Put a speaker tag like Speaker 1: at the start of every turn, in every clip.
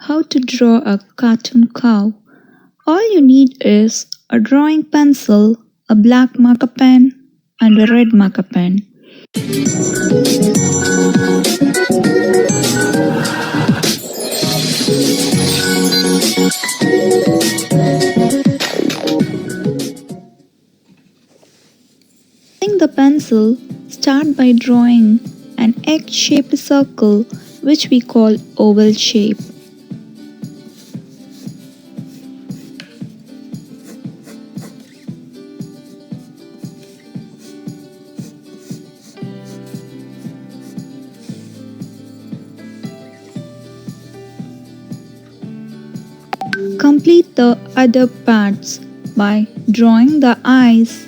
Speaker 1: How to draw a cartoon cow. All you need is a drawing pencil, a black marker pen, and a red marker pen. Using the pencil, start by drawing an egg-shaped circle which we call oval shape. Complete the other parts by drawing the eyes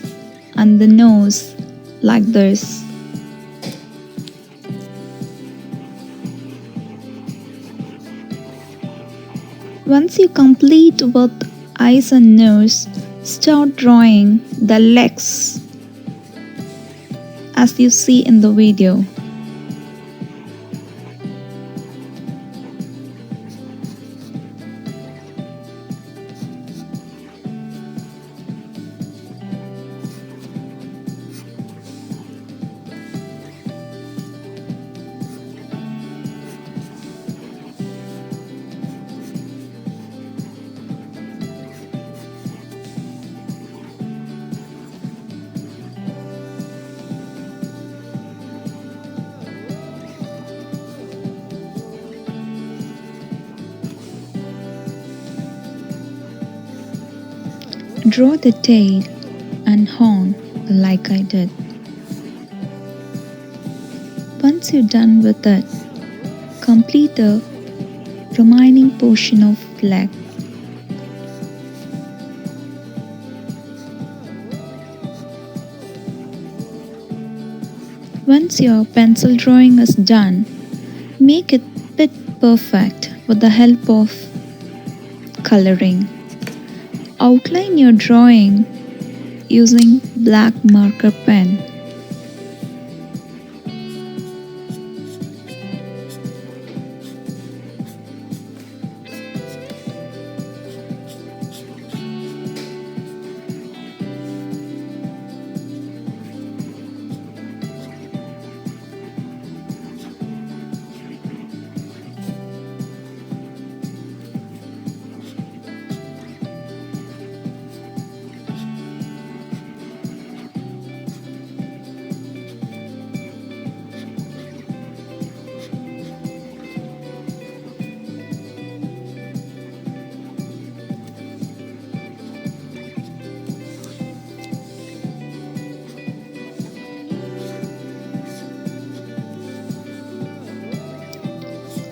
Speaker 1: and the nose like this. Once you complete with eyes and nose, start drawing the legs as you see in the video. Draw the tail and horn like I did. Once you're done with it, complete the remaining portion of leg. Once your pencil drawing is done, make it bit perfect with the help of coloring. Outline your drawing using black marker pen.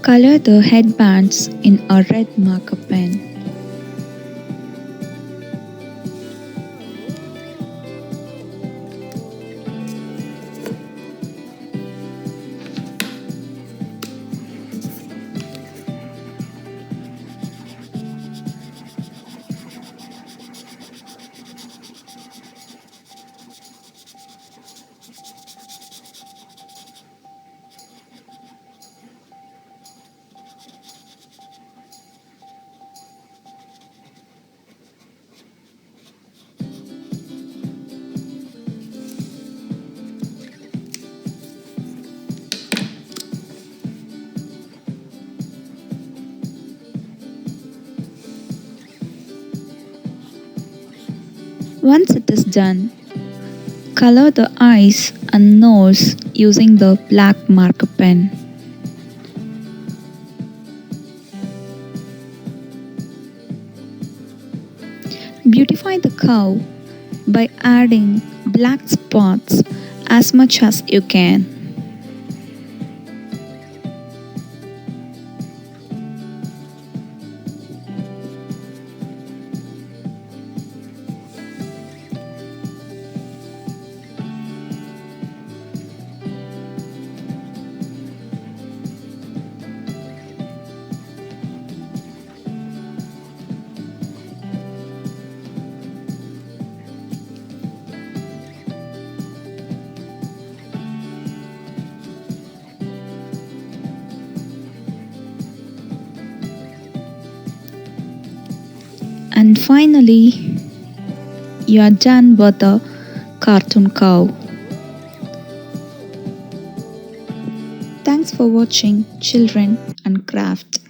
Speaker 1: Color the headbands in a red marker pen. Once it is done, color the eyes and nose using the black marker pen. Beautify the cow by adding black spots as much as you can. And finally, you are done with the cartoon cow. Thanks for watching Children and Craft.